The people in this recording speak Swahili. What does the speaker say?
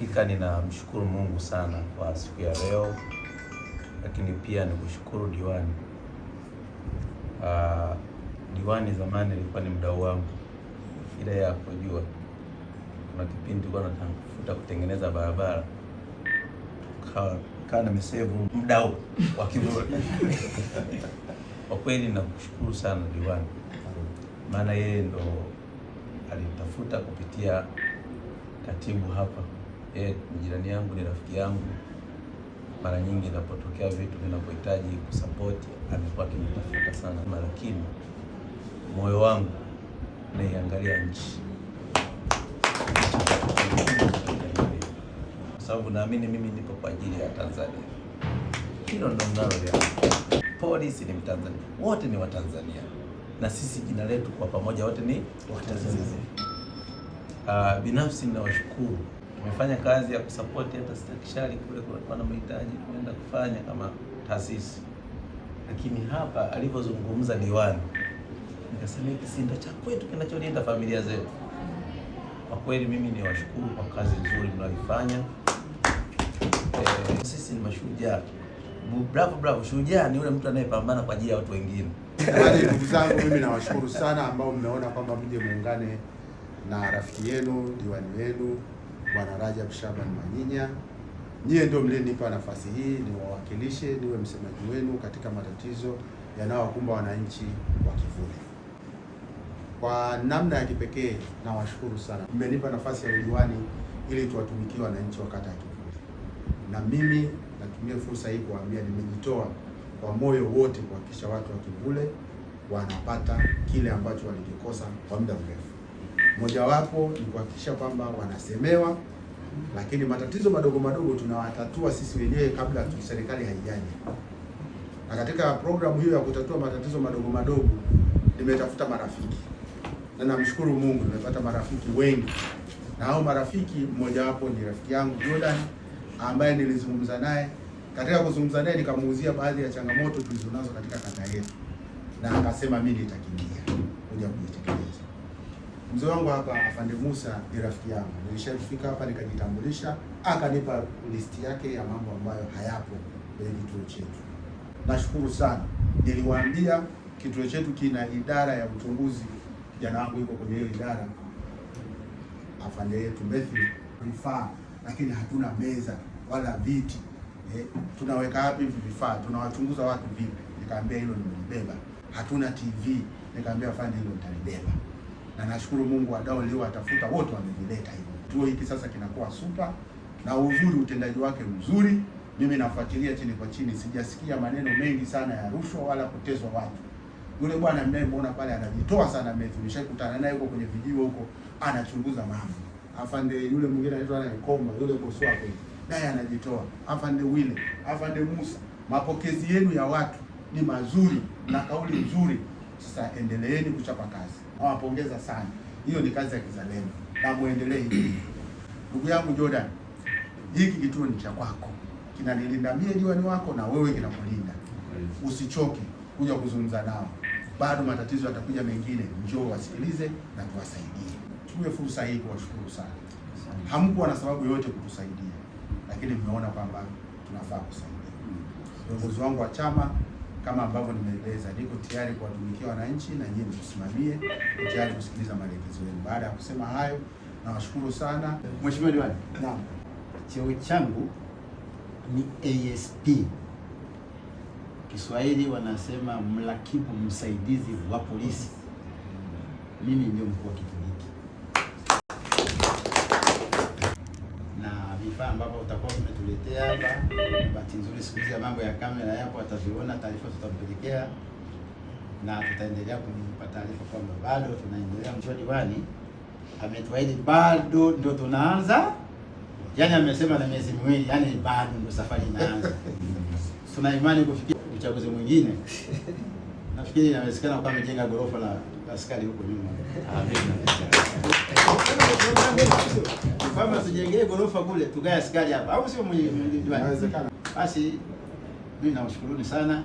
Hakika ninamshukuru Mungu sana kwa siku ya leo, lakini pia nikushukuru diwani. Diwani zamani alikuwa ni mdau wangu, ila ya kujua kuna kipindi tulikuwa tunatafuta kutengeneza barabara, kana nimesevu mdau wa Kivule. Kwa kweli nakushukuru sana diwani, maana yeye ndo alitafuta kupitia katibu hapa. Yeye ni jirani yangu, ni rafiki yangu. Mara nyingi inapotokea vitu ninapohitaji kusupport amekuwa akinitafuta sana, lakini moyo wangu naiangalia nchi, kwa sababu naamini mimi nipo kwa ajili ya Tanzania. Hilo ndo mnalo ya polisi ni Mtanzania, wote ni Watanzania, na sisi jina letu kwa pamoja wote ni Watanzania. Binafsi ninawashukuru. Tumefanya kazi ya kusupport hata stakishari kule kulikuwa na mahitaji, tumeenda kufanya kama taasisi, lakini hapa alivyozungumza diwani nikasema hiki si ndio cha kwetu kinacholinda familia zetu. Kwa kweli mimi niwashukuru kwa kazi nzuri mnayoifanya. Sisi ni mashujaa. Bravo bravo, shujaa ni yule mtu anayepambana kwa ajili ya watu wengine. Ndugu zangu, mimi nawashukuru sana ambao mmeona kwamba mje muungane na rafiki yenu, diwani wenu Bwana Rajab Shaban Manyinya. Nyie ndio mlinipa nafasi hii niwawakilishe, niwe msemaji wenu katika matatizo yanayowakumba wananchi wa Kivule. Kwa namna ya kipekee nawashukuru sana. Mmenipa nafasi ya udiwani ili tuwatumikie wananchi wa kata ya Kivule. Na mimi natumia fursa hii kuambia nimejitoa kwa moyo wote kuhakikisha watu wa Kivule wanapata kile ambacho walikikosa kwa muda mrefu. Mojawapo ni kuhakikisha kwamba wanasemewa, lakini matatizo madogo madogo tunawatatua sisi wenyewe kabla serikali haijaja. Na katika programu hiyo ya kutatua matatizo madogo madogo nimetafuta marafiki, na namshukuru Mungu nimepata marafiki wengi, na hao marafiki mmojawapo ni rafiki yangu Jordan, ambaye nilizungumza naye. Katika kuzungumza naye nikamuuzia baadhi ya changamoto tulizonazo katika kata yetu, na akasema mimi nitakimbia kuja kuitekeleza. Mzee wangu hapa Afande Musa ni rafiki yangu. Nilishafika hapa nikajitambulisha, akanipa listi yake ya mambo ambayo hayapo kwenye kituo chetu. Nashukuru sana. Niliwaambia kituo chetu kina idara ya uchunguzi. Kijana wangu yuko kwenye hiyo idara, afande yetu Method, vifaa, lakini hatuna meza wala viti. Tunaweka wapi hivi vifaa? Tunawachunguza watu vipi? Nikamwambia hilo nimelibeba. Hatuna TV. Nikamwambia afande hilo nitalibeba. Na nashukuru Mungu wadau leo watafuta wote wamevileta hivyo. Kituo hiki sasa kinakuwa super, na uzuri utendaji wake mzuri. Mimi nafuatilia chini kwa chini, sijasikia maneno mengi sana ya rushwa wala kutezwa watu. Yule bwana mnayemwona pale anajitoa sana, nimeshakutana naye huko kwenye video huko, anachunguza mambo. Afande yule mwingine anaitwa naye Komba, yule bosi wake, naye anajitoa. Afande Wile, Afande Musa, mapokezi yenu ya watu ni mazuri na kauli nzuri. Sasa endeleeni kuchapa kazi. Nawapongeza sana. Hiyo ni kazi ya kizalendo, na muendelee hivi. Ndugu yangu Jordan, hiki kituo ni cha kwako. Kinanilinda mie diwani wako, na wewe kinakulinda. Usichoke kuja kuzungumza nao. Bado matatizo yatakuja mengine, njoo wasikilize na tuwasaidie. Chukue fursa hii kuwashukuru sana. Hamkuwa na sababu yoyote kutusaidia, lakini mmeona kwamba tunafaa kusaidia. Viongozi wangu wa chama, kama ambavyo nimeeleza, niko tayari kuwatumikia wananchi na nyinyi mtusimamie, tayari kusikiliza maelekezo yenu. Baada ya kusema hayo, nawashukuru sana. Mheshimiwa Diwani. Naam. Cheo changu ni ASP. Kiswahili wanasema mrakibu msaidizi wa polisi. Mimi ndio mkuu wa kituo hiki. Na vifaa ambavyo utakuwa umetuletea hapa, bahati nzuri siku hizi mambo ya kamera yapo, ataviona, taarifa tutampelekea, na tutaendelea kumpa taarifa kwamba bado tunaendelea. Mheshimiwa Diwani ametuahidi bado ndio tunaanza. Yaani amesema na miezi miwili, yani bado ndio safari inaanza. Tuna imani kufikia uchaguzi mwingine. Nafikiri inawezekana kwa amejenga gorofa la askari huko nyuma. Amina. Kama sijengee gorofa kule, tugae askari hapa. Au sio mwenyewe? Inawezekana. Basi mimi nawashukuruni sana.